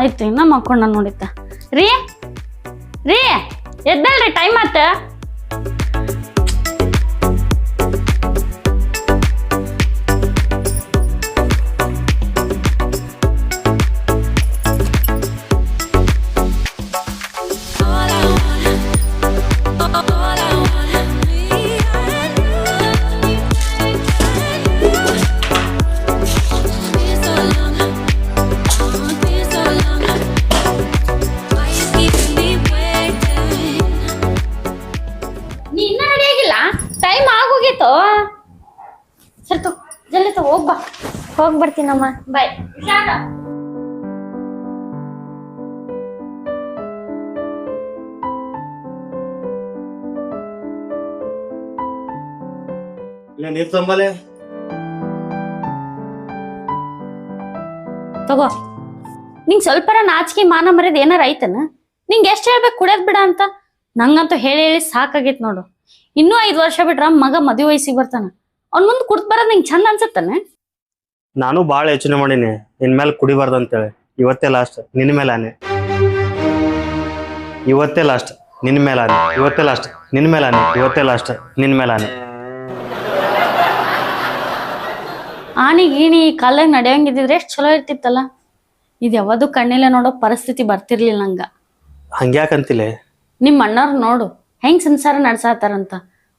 ಆಯ್ತು ಇನ್ನ ಮಕ್ಕೊಂಡ ನೋಡಿತ್ತ ರೀ ರೀ ಎದ್ದಲ್ರಿ ಟೈಮ್ ಆತ ನೀ ಇನ್ನ ರೆಡಿ ಆಗಿಲ್ಲ ಟೈಮ್ ಆಗೋಗಿತ್ತು ಸರಿ ಜಲ್ದಿ ಹೋಗ್ಬಾ ಹೋಗಿ ಬರ್ತೀನಮ್ಮ. ಬಾಯ್ ನೀರ್ ತಂಬಲೆ ತಗೋ ನಿಂಗ್ ಸ್ವಲ್ಪರ ನಾಚಿಕೆ ಮಾನ ಮರ್ಯಾದ ಏನಾರ ಐತನ ನಿಂಗೆ ಎಷ್ಟ್ ಹೇಳ್ಬೇಕು ಕುಡಿಯೋದ್ ಬಿಡ ಅಂತ ನಂಗಂತೂ ಹೇಳಿ ಹೇಳಿ ಸಾಕಾಗೈತ್ ನೋಡು ಇನ್ನೂ 5 ವರ್ಷ ಬಿಟ್ರ ಮಗ ಮದುವೆ ವಯಸ್ಸಿಗೆ ಬರ್ತಾನ ಅವ್ನ ಮುಂದ್ ಕುಡ್ದ್ ಬರೋದ್ ನಿಂಗ್ ಚಂದ ಅನ್ಸತ್ತಾನೆ. ನಾನು ಬಾಳ ಯೋಚನೆ ಮಾಡೀನಿ ಇನ್ಮೇಲೆ ಕುಡಿಬಾರ್ದು ಅಂತೇಳಿ. ಇವತ್ತೇ ಲಾಸ್ಟ್ ನಿನ್ ಮೇಲೆ ಆನೆ, ಇವತ್ತೇ ಲಾಸ್ಟ್ ನಿನ್ ಮೇಲೆ ಆನೆ, ಇವತ್ತೇ ಲಾಸ್ಟ್ ನಿನ್ ಮೇಲೆ ಆನೆ, ಇವತ್ತೇ ಲಾಸ್ಟ್ ನಿನ್ ಮೇಲೆ ಆನೆ. ಆನಿ ಗೀಣಿ ಈ ಕಾಲಾಗ ನಡೆಯಂಗಿದ್ರೆ ಎಷ್ಟ್ ಚಲೋ ಇರ್ತಿತ್ತಲ್ಲ. ಇದು ಯಾವುದು ಕಣ್ಣಿಲ್ಲ ನೋಡೋ ಪರಿಸ್ಥಿತಿ ಬರ್ತಿರ್ಲಿಲ್ಲ ನಂಗ. ಹಂಗ್ಯಾಕಂತಿಲೆ ನಿಮ್ ಅಣ್ಣವ್ರು ನೋಡು ಹೆಂಗ್ ಸಂಸಾರ ನಡ್ಸಾತಾರಂತ.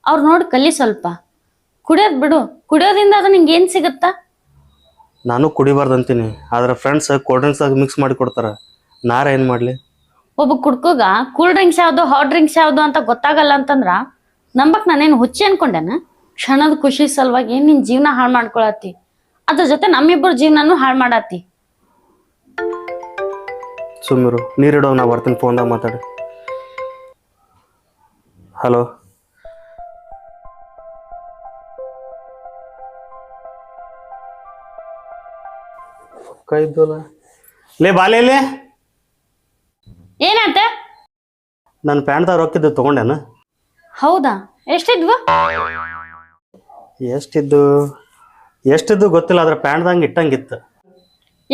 ಅವ್ರು ನೋಡಿ ಕಲಿ ಸ್ವಲ್ಪ. ಕುಡಿಯೋದ್ ಬಿಡು, ಕುಡಿಯೋದ್ರಿಂದ ಅದು ನಿಂಗೆ ಏನ್ ಸಿಗತ್ತಾ? ನಾನು ಕುಡಿಬಾರ್ದು ಅಂತೀನಿ, ಆದ್ರೆ ಫ್ರೆಂಡ್ಸ್ ಕೋಲ್ಡ್ ಡ್ರಿಂಕ್ಸ್ ಆಗಿ ಮಿಕ್ಸ್ ಮಾಡಿ ಕೊಡ್ತಾರ. ನಾರ ಏನ್ ಮಾಡ್ಲಿ? ಒಬ್ಬ ಕುಡ್ಕೋಗ ಕೂಲ್ ಡ್ರಿಂಕ್ಸ್ ಯಾವ್ದು ಹಾಟ್ ಡ್ರಿಂಕ್ಸ್ ಯಾವ್ದು ಅಂತ ಗೊತ್ತಾಗಲ್ಲ ಅಂತಂದ್ರ ನಂಬಕ್ ನಾನೇನು ಹುಚ್ಚಿ ಅನ್ಕೊಂಡೆನ? ಕ್ಷಣದ ಖುಷಿ ಸಲುವಾಗಿ ನಿನ್ ಜೀವನ ಹಾಳು ಮಾಡ್ಕೊಳತಿ, ಅದ್ರ ಜೊತೆ ನಮ್ಮಿಬ್ಬರು ಜೀವನನು ಹಾಳು ಮಾಡಾತಿ. ಸುಮ್ಮಿರು, ನೀರಿಡೋ, ನಾ ಬರ್ತೀನಿ ಫೋನ್ದಾಗ ಮಾತಾಡಿ. ಹಲೋ, ಇದ್ದಲ್ಲ ಲೇ ಬಾಲೆ ಏನಾತ? ನನ್ನ ಪ್ಯಾಂಟ್ದಾಗ ರೊಕ್ಕಿದ್ದು ತಗೊಂಡೇನ? ಹೌದಾ, ಎಷ್ಟಿದ್ವು? ಎಷ್ಟಿದ್ದು ಗೊತ್ತಿಲ್ಲ, ಅದ್ರ ಪ್ಯಾಂಟ್ದಂಗೆ ಇಟ್ಟಂಗಿತ್ತು.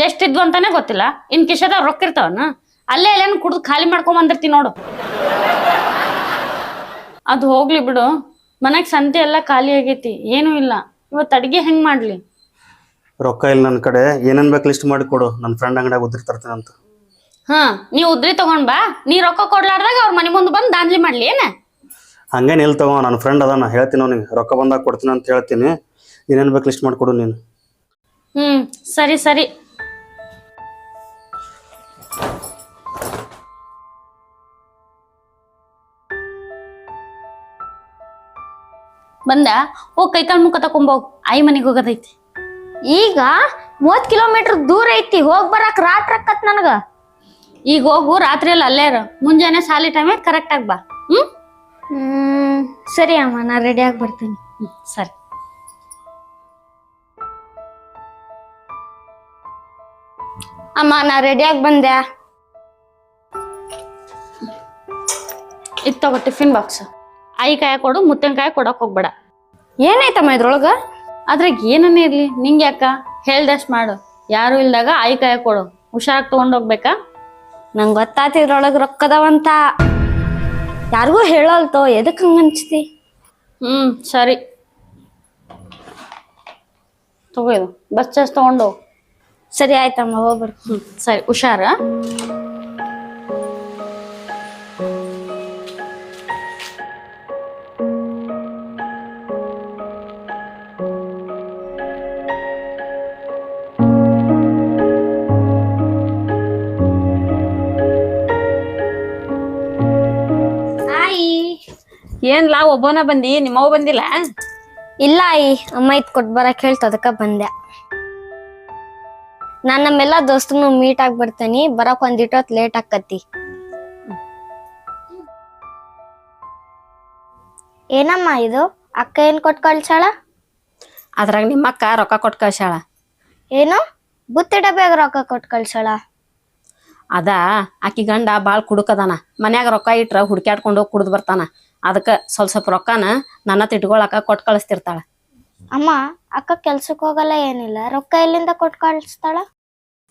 ಎಷ್ಟಿದ್ವು ಅಂತಾನೆ ಗೊತ್ತಿಲ್ಲ, ಇನ್ ಕಿಶದಾಗ ರೊಕ್ಕ ಇರ್ತಾವನ? ಅಲ್ಲೇ ಎಲ್ಲೇನು ಕುಡ್ದು ಖಾಲಿ ಮಾಡ್ಕೊಂಡ್ ಬಂದಿರ್ತಿ ನೋಡು. ಅದು ಹೋಗ್ಲಿ ಬಿಡು, ಮನೆಗ್ ಸಂತೆ ಎಲ್ಲ ಖಾಲಿ ಆಗೈತಿ, ಏನೂ ಇಲ್ಲ. ಇವತ್ತು ಅಡ್ಗೆ ಹೆಂಗ್ ಮಾಡ್ಲಿ? ರೊಕ್ಕ ಇಲ್ಲ ನನ್ನ ಕಡೆ, ಏನೇನ್ ಬೇಕು ಲಿಸ್ಟ್ ಮಾಡಿ ಕೊಡು, ನನ್ನ ಫ್ರೆಂಡ್ ಅಂಗಡಿಯಾಗ ಉದ್ರಿ ತರ್ತೀನಂತ. ಹಾ, ನೀ ಉದ್ರಿ ತಗೊಂಡ್ ಬಾ. ನೀ ರೊಕ್ಕ ಕೊಡ್ಲಾರ್ದಾಗ ಅವ್ರ ಮನೆ ಮುಂದೆ ಬಂದು ದಾಂದ್ಲಿ ಮಾಡ್ಲಿ ಏನ? ಹಂಗೇನ್ ಇಲ್ಲ ತಗೋ, ನನ್ನ ಫ್ರೆಂಡ್ ಅದಾನ, ಹೇಳ್ತೀನಿ ಅವ್ನಿಗೆ ರೊಕ್ಕ ಬಂದಾಗ ಕೊಡ್ತೀನಿ ಅಂತ ಹೇಳ್ತೀನಿ. ಏನೇನ್ ಬೇಕು ಲಿಸ್ಟ್ ಮಾಡಿಕೊಡು ನೀನು. ಸರಿ ಸರಿ. ಬಂದ ಹೋಗ್ ಕೈಕಾಲ್ ಮುಖ ತಕೊಂಬೋಗ್, ಆಯಿ ಮನೆಗೆ ಹೋಗೋದೈತಿ. ಈಗ 30 ಕಿಲೋಮೀಟರ್ ದೂರ ಐತಿ, ಹೋಗ್ ಬರಕ್ ರಾತ್ರಿ ಆಕತ್ ನನಗ. ಈಗ ಹೋಗು, ರಾತ್ರಿ ಎಲ್ಲ ಅಲ್ಲೇ ಇರು, ಮುಂಜಾನೆ ಸಾಲಿ ಟೈಮ್ ಕರೆಕ್ಟ್ ಆಗಿ ಬಾ. ಸರಿ ಅಮ್ಮ, ನಾ ರೆಡಿ ಆಗಿ ಬರ್ತೀನಿ. ಸರಿ. ಅಮ್ಮ, ನಾ ರೆಡಿ ಆಗಿ ಬಂದೆ. ಇದ್ ತಗೋ ಟಿಫಿನ್ ಬಾಕ್ಸ್. ಆಯಿ ಕಾಯ ಕೊಡು, ಮುತ್ತಿನ ಕಾಯ ಕೊಡಕ್ ಹೋಗ್ಬೇಡ. ಏನಾಯ್ತಮ್ಮ ಇದ್ರೊಳಗ? ಅದ್ರಾಗ ಏನನ್ನ ಇರ್ಲಿ, ನಿಂಗೆ ಯಾಕ ಹೇಳ್ದಷ್ಟ್ ಮಾಡು. ಯಾರು ಇಲ್ದಾಗ ಆಯಿ ಕಾಯ ಕೊಡು, ಹುಷಾರಾಗಿ ತಗೊಂಡೋಗ್ಬೇಕಾ? ನಂಗೆ ಗೊತ್ತಾತ ಇದ್ರೊಳಗ ರೊಕ್ಕದವಂತ. ಯಾರಿಗೂ ಹೇಳಲ್ತೋ, ಎದಕ್ ಹಂಗ ಅನ್ಸ್ತಿ? ಸರಿ ತಗೋ, ಇದು ಬಸ್ ಚಾರ್ಜ್ ತಗೊಂಡು. ಸರಿ ಆಯ್ತಮ್ಮ, ಹೋಗ್ಬರ್ತೀನಿ. ಸರಿ, ಹುಷಾರ. ಏನ್ಲಾ ಒಬ್ಬನ ಬಂದಿ, ನಿಮ್ಮವ್ ಬಂದಿಲ್ಲ? ಇಲ್ಲ ಆಯಿ, ಅಮ್ಮ ಇದ್ ಕೊಟ್ ಬರಕ್ ಹೇಳ್ತ, ಅದಕ್ಕ ಬಂದೆ. ನಾನ್ ನಮ್ಮೆಲ್ಲಾ ದೋಸ್ತನು ಮೀಟ್ ಆಗಿ ಬರ್ತೇನಿ, ಬರಕ್ ಒಂದಿಟ್ಟೊತ್ ಲೇಟ್ ಆಕತಿ. ಏನಮ್ಮ ಇದು? ಅಕ್ಕ ಏನ್ ಕೊಟ್ ಕಳ್ಸಾಳ? ಅದ್ರಾಗ ನಿಮ್ಮಕ್ಕ ರೊಕ್ಕ ಕೊಟ್ಟು ಕಳ್ಸಾಳ. ಏನು ಬುತ್ತಿ ಡಬ್ಯಾಗ ರೊಕ್ಕ ಕೊಟ್ ಕಳ್ಸಾಳ? ಅದ ಆಕಿ ಗಂಡ ಬಾಳ್ ಕುಡುಕದಾನ, ಮನ್ಯಾಗ ರೊಕ್ಕ ಇಟ್ರ ಹುಡ್ಕ್ಯಾಡ್ಕೊಂಡು ಹೋಗಿ ಕುಡ್ದು ಬರ್ತಾನ. ಅದಕ್ಕ ಸ್ವಲ್ಪ ರೊಕ್ಕನ ನನ್ನ ತಿಟ್ಕೊಳಕ ಕೊಟ್ಟು ಕಳಿಸ್ತಿರ್ತಾಳ. ಅಮ್ಮ, ಅಕ್ಕ ಕೆಲ್ಸಕ್ ಹೋಗಲ್ಲ, ಏನಿಲ್ಲ, ರೊಕ್ಕ ಎಲ್ಲಿಂದ ಕೊಟ್ ಕಳಿಸ್ತಾಳ?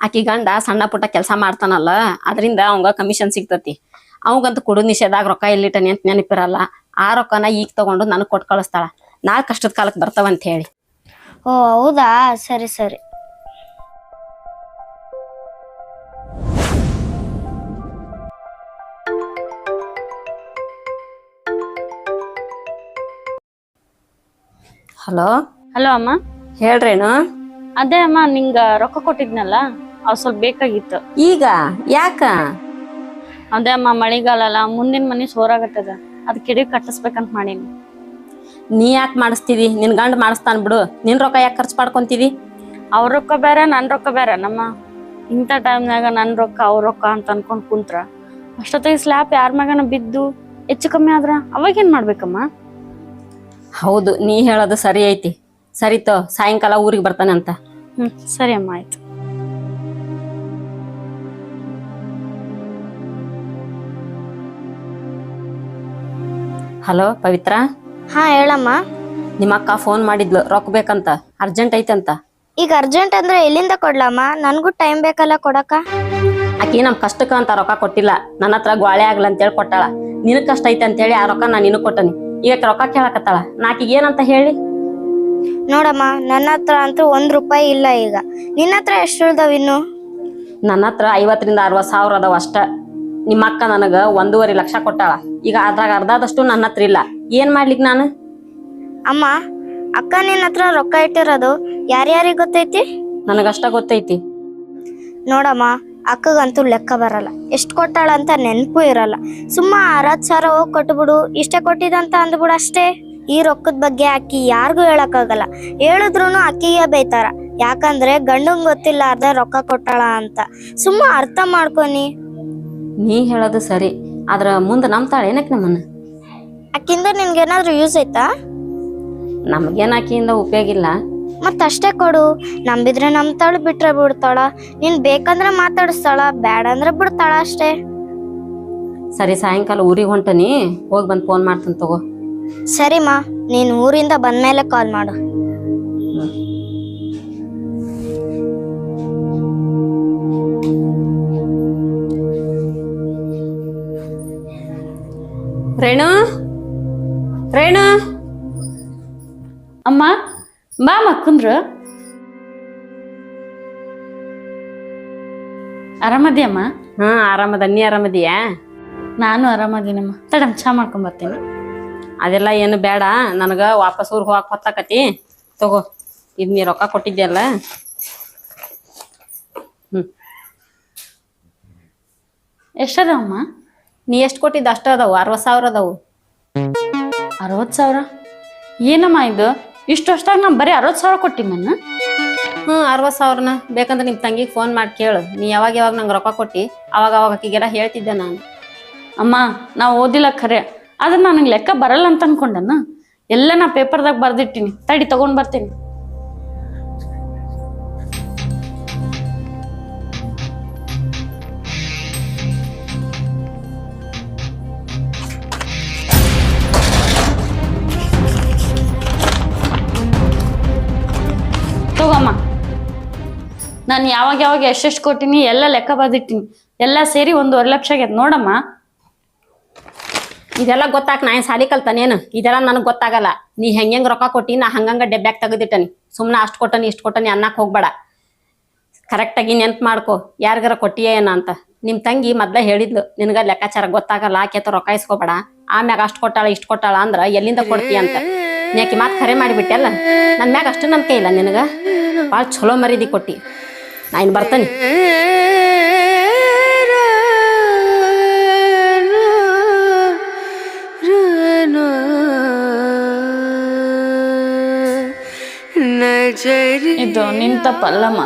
ಆಕಿ ಗಂಡ ಸಣ್ಣ ಪುಟ್ಟ ಕೆಲಸ ಮಾಡ್ತಾನಲ್ಲ ಅದರಿಂದ ಅವಂಗ ಕಮಿಷನ್ ಸಿಗ್ತತಿ. ಅವಂಗಂತೂ ಕುಡು ನಿಷೇಧಾಗ ರೊಕ್ಕ ಎಲ್ಲಿಟ್ಟನಿ ಅಂತ ನೆನಪಿರಲ್ಲ. ಆ ರೊಕ್ಕನ ಈಗ ತಗೊಂಡು ನನಗ್ ಕೊಟ್ಟು ಕಳಿಸ್ತಾಳ. ನಾಳೆ ಕಷ್ಟದ ಕಾಲಕ್ಕೆ ಬರ್ತಾವಂತ ಹೇಳಿ. ಓ ಹೌದಾ, ಸರಿ ಸರಿ. ಹಲೋ ಹಲೋ ಅಮ್ಮ. ಹೇಳ್ರೇನು? ಅದೇ ಅಮ್ಮ, ನಿಂಗ ರೊಕ್ಕ ಕೊಟ್ಟಿದ್ನಲ್ಲ ಅವ್ ಸ್ವಲ್ಪ ಬೇಕಾಗಿತ್ತು. ಈಗ ಯಾಕ? ಅದೇ ಅಮ್ಮ, ಮಳಿಗಾಲ ಅಲ್ಲ, ಮುಂದಿನ ಮನಿ ಸೋರಾಗತ್ತದ, ಅದ್ ಕಿಡಿ ಕಟ್ಟಿಸ್ಬೇಕಂತ ಮಾಡೀನಿ. ನೀ ಯಾಕೆ ಮಾಡಿಸ್ತಿದಿ? ನಿನ್ ಗಂಡ ಮಾಡಿಸ್ತಾನ ಬಿಡು. ನಿನ್ ರೊಕ್ಕ ಯಾಕೆ ಖರ್ಚು ಮಾಡ್ಕೊಂತಿದಿ? ಅವ್ರ ರೊಕ್ಕ ಬೇರೆ ನನ್ ರೊಕ್ಕ ಬೇರೆ ನಮ್ಮ. ಇಂಥ ಟೈಮ್ನಾಗ ನನ್ ರೊಕ್ಕ ಅವ್ರ ರೊಕ್ಕ ಅಂತ ಅನ್ಕೊಂಡ್ ಕುಂತ್ರ ಅಷ್ಟೊತ್ತಿಗೆ ಸ್ಲ್ಯಾಪ್ ಯಾರ ಮ್ಯಾಗನ ಬಿದ್ದು ಹೆಚ್ಚು ಕಮ್ಮಿ ಆದ್ರ ಅವಾಗೇನ್ ಮಾಡ್ಬೇಕಮ್ಮ? ಹೌದು, ನೀ ಹೇಳೋದು ಸರಿ ಐತಿ. ಸರಿತೋ, ಸಾಯಂಕಾಲ ಊರಿಗೆ ಬರ್ತಾನೆ ಅಂತ. ಸರಿ ಅಮ್ಮ, ಆಯ್ತು. ಹಲೋ ಪವಿತ್ರ. ಹಾ ಹೇಳಮ್ಮ. ನಿಮ್ಮ ಅಕ್ಕ ಫೋನ್ ಮಾಡಿದ್ಲು, ರೊಕ್ಕ ಬೇಕಂತ, ಅರ್ಜೆಂಟ್ ಐತಂತ. ಈಗ ಅರ್ಜೆಂಟ್ ಅಂದ್ರೆ ಎಲ್ಲಿಂದ ಕೊಡ್ಲಮ್ಮ? ನನ್ಗೂ ಟೈಮ್ ಬೇಕಲ್ಲ ಕೊಡಕ. ಆಕಿ ನಮ್ ಕಷ್ಟಕ್ಕ ಅಂತ ರೊಕ್ಕ ಕೊಟ್ಟಿಲ್ಲ, ನನ್ನ ಹತ್ರ ಗ್ವಾಳೆ ಆಗ್ಲ ಅಂತೇಳಿ ಕೊಟ್ಟಾಳ. ನಿನಗ್ ಕಷ್ಟ ಐತೆ ಅಂತೇಳಿ ಆ ರೊಕ್ಕ ನಾ ನಿನಗ್ ಕೊಟ್ಟನಿ. ಈಗ ರೊಕ್ಕ ಕೇಳಕತ್ತಾಳ, ನಾಕೀಗ ಏನಂತ ಹೇಳಿ? ನೋಡಮ್ಮ, ನನ್ನ ಹತ್ರ ಅಂತೂ 1 ರೂಪಾಯಿ ಇಲ್ಲ ಈಗ. ನಿನ್ನ ಹತ್ರ ಎಷ್ಟು ಉಳ್ದಾವ್ ಇನ್ನು? ನನ್ನ ಹತ್ರ 50,000 to 60,000 ಅದಾವ ಅಷ್ಟ. ನಿಮ್ಮ ಅಕ್ಕ ನನಗ 1.5 ಲಕ್ಷ ಕೊಟ್ಟಾಳ. ಈಗ ಅದ್ರಾಗ ಅರ್ಧದಷ್ಟು ನನ್ನ ಹತ್ರ ಇಲ್ಲ. ಏನ್ ಮಾಡ್ಲಿಕ್ ನಾನು? ಅಮ್ಮ, ಅಕ್ಕ ನಿನ್ನ ಹತ್ರ ರೊಕ್ಕ ಇಟ್ಟಿರೋದು ಯಾರ್ಯಾರಿಗೆ ಗೊತ್ತೈತಿ? ನನಗಷ್ಟ ಗೊತ್ತೈತಿ. ನೋಡಮ್ಮ, ಅಕ್ಕಗಂತೂ ಲೆಕ್ಕ ಬರಲ್ಲ, ಎಷ್ಟು ಕೊಟ್ಟಾಳ ಅಂತ ನೆನಪು ಇರಲ್ಲ. ಸುಮ್ಮ 60,000 ಹೋಗಿ ಕೊಟ್ಬಿಡು, ಇಷ್ಟೇ ಕೊಟ್ಟಿದಂತ ಅಂದ್ಬಿಡು ಅಷ್ಟೇ. ಈ ರೊಕ್ಕದ ಬಗ್ಗೆ ಅಕ್ಕಿ ಯಾರಿಗೂ ಹೇಳಕ್ಕಾಗಲ್ಲ. ಹೇಳಿದ್ರು ಅಕ್ಕಿಗೆ ಬೈತಾರ, ಯಾಕಂದ್ರೆ ಗಂಡಂಗ್ ಗೊತ್ತಿಲ್ಲ ಅರ್ಧ ರೊಕ್ಕ ಕೊಟ್ಟಾಳ ಅಂತ. ಸುಮ್ಮ ಅರ್ಥ ಮಾಡ್ಕೊನಿ. ನೀ ಹೇಳೋದು ಸರಿ, ಆದ್ರ ಮುಂದೆ ನಂಬ್ತಾಳ ಏನಕ್ಕೆ ನಮ್ಮನ್ನ? ಅಕ್ಕಿಂದ ನಿನ್ಗೇನಾದ್ರೂ ಯೂಸ್ ಐತಾ? ನಮ್ಗೇನ್ ಆಕಿಯಿಂದ ಉಪಯೋಗ ಇಲ್ಲ. ಮತ್ತಷ್ಟೇ ಕೊಡು. ನಂಬಿದ್ರೆ ನಂಬ್ತಾಳ, ಬಿಟ್ರೆ ಬಿಡ್ತಾಳ. ನೀನ್ ಬೇಕಂದ್ರೆ ಮಾತಾಡಿಸ್ತಾಳ, ಬ್ಯಾಡ ಅಂದ್ರೆ ಬಿಡ್ತಾಳ ಅಷ್ಟೇ. ಸರಿ, ಸಾಯಂಕಾಲ ಊರಿಗೆ ಹೊಂಟನಿ, ಹೋಗಿ ಬಂದು ಫೋನ್ ಮಾಡ್ತೀನಿ ತಗೋ. ಸರಿಮಾ, ನೀನ್ ಊರಿಂದ ಬಂದ್ಮೇಲೆ ಕಾಲ್ ಮಾಡು. ರೇಣು, ರೇಣು. ಅಮ್ಮ ಬಾ ಮಕ್ಕಂದ್ರ. ಆರಾಮದಿಯಮ್ಮ? ಆರಾಮದ. ನೀ ಆರಾಮದಿಯಾ? ನಾನು ಆರಾಮದೀನಮ್ಮ. ತಡಮ್ ಚಾ ಮಾಡ್ಕೊಂಡ್ ಬರ್ತೀನಿ. ಅದೆಲ್ಲ ಏನು ಬೇಡ, ನನಗ ವಾಪಸ್ ಊರಿಗೆ ಹೋಗಕ್ ಹೊತ್ತಾಕತಿ. ತಗೋ, ಇದ್ ನೀ ರೊಕ್ಕ ಕೊಟ್ಟಿದ್ಯಲ್ಲ. ಎಷ್ಟದವಮ್ಮ? ನೀ ಎಷ್ಟು ಕೊಟ್ಟಿದ್ದ ಅಷ್ಟ ಅದಾವು. 60,000 ಅದಾವು. 60,000? ಏನಮ್ಮ ಇದು? ಇಷ್ಟು ಅಷ್ಟಾಗ ನಾ ಬರೀ 60,000 ಕೊಟ್ಟಿನಿ ನಾನು. 60,000ನ ಬೇಕಂದ್ರೆ ನಿಮ್ ತಂಗಿಗೆ ಫೋನ್ ಮಾಡಿ ಕೇಳು. ನೀ ಯಾವಾಗ ನಂಗೆ ರೊಕ್ಕ ಕೊಟ್ಟಿ ಅವಾಗ ಆಕಿಗೆಲ್ಲ ಹೇಳ್ತಿದ್ದೆ ನಾನು. ಅಮ್ಮ, ನಾ ಓದಿಲ್ಲ ಖರೆ, ಆದ್ರೆ ನನಗೆ ಲೆಕ್ಕ ಬರಲ್ಲ ಅಂತ ಅನ್ಕೊಂಡನ. ಎಲ್ಲ ನಾ ಪೇಪರ್ದಾಗ ಬರ್ದಿಟ್ಟಿನಿ, ತಡಿ ತಗೊಂಡ್ ಬರ್ತೀನಿ. ತಗೋಮ್ಮ, ನಾನು ಯಾವಾಗ ಎಷ್ಟೆಷ್ಟು ಕೊಟ್ಟಿನಿ ಎಲ್ಲ ಲೆಕ್ಕ ಬರ್ದಿಟ್ಟಿನಿ. ಎಲ್ಲ ಸೇರಿ 1.5 ಲಕ್ಷ ಆಗ್ಯದ ನೋಡಮ್ಮ. ಇದೆಲ್ಲ ಗೊತ್ತಾಕ್ ನಾ ಏನ್ ಸಾಲಿ ಕಲ್ತಾನೇನು? ಇದೆಲ್ಲ ನನಗ್ ಗೊತ್ತಾಗಲ್ಲ. ನೀ ಹೆಂಗ್ ರೊಕ್ಕ ಕೊಟ್ಟಿ ನಾ ಹಂಗಂಗ ಡೆಬ್ಬ್ಯಾಗ ತೆಗೆದಿಟ್ಟನಿ. ಸುಮ್ನೆ ಅಷ್ಟು ಕೊಟ್ಟನಿ ಇಷ್ಟು ಕೊಟ್ಟನಿ ಅನ್ನಕ್ ಹೋಗ್ಬೇಡ. ಕರೆಕ್ಟಾಗಿ ನೆನ್ಪು ಮಾಡ್ಕೊ, ಯಾರಿಗಾರ ಕೊಟ್ಟಿಯೇ ಏನ ಅಂತ. ನಿಮ್ ತಂಗಿ ಮೊದ್ಲ ಹೇಳಿದ್ಲು, ನಿನಗ ಲೆಕ್ಕಾಚಾರ ಗೊತ್ತಾಗಲ್ಲ, ಆಕೆತ ರೊಕ್ಕ ಇಸ್ಕೊಬೇಡ, ಆಮ್ಯಾಗ ಅಷ್ಟು ಕೊಟ್ಟಾಳ ಇಷ್ಟು ಕೊಟ್ಟಾಳ ಅಂದ್ರ ಎಲ್ಲಿಂದ ಕೊಡ್ತೀಯ ಅಂತ. ನೀಕಿ ಮಾತು ಖರೆ ಮಾಡಿಬಿಟ್ಟೆಲ್ಲ. ನನ್ ಮ್ಯಾಗ ಅಷ್ಟು ನಂಬಿಕೆ ಇಲ್ಲ ನಿನಗ. ಭಾಳ ಚಲೋ ಮರೀದಿ ಕೊಟ್ಟಿ. ನಾ ಇನ್ ಬರ್ತಾನೆ. ಇದು ನಿನ್ ತಪ್ಪಲ್ಲಮ್ಮ,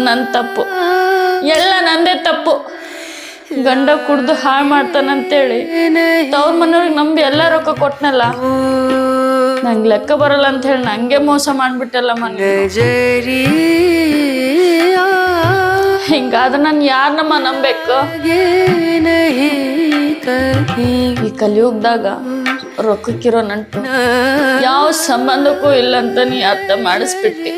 ನನ್ ತಪ್ಪು, ಎಲ್ಲ ನಂದೇ ತಪ್ಪು. ಗಂಡ ಕುಡ್ದು ಹಾಳು ಮಾಡ್ತಾನಂತೇಳಿ ತವ್ರ ಮನೆಯವ್ರಿಗೆ ನಂಬಿ ಎಲ್ಲ ರೊಕ್ಕ ಕೊಟ್ನಲ್ಲ. ನಂಗೆ ಲೆಕ್ಕ ಬರಲ್ಲ ಅಂತ ಹೇಳಿ ನಂಗೆ ಮೋಸ ಮಾಡ್ಬಿಟ್ಟಲ್ಲಮ್ಮ. ಹಿಂಗಾದ್ರೆ ನಾನು ಯಾರನ್ನಮ್ಮ ನಂಬೇಕು? ಈ ಕಲಿಯುಗದಾಗ ರೊಕ್ಕಕ್ಕಿರೋ ನಂಟು ಯಾವ ಸಂಬಂಧಕ್ಕೂ ಇಲ್ಲ ಅಂತ ನೀ ಅರ್ಥ ಮಾಡಿಸ್ಬಿಟ್ಟಿ.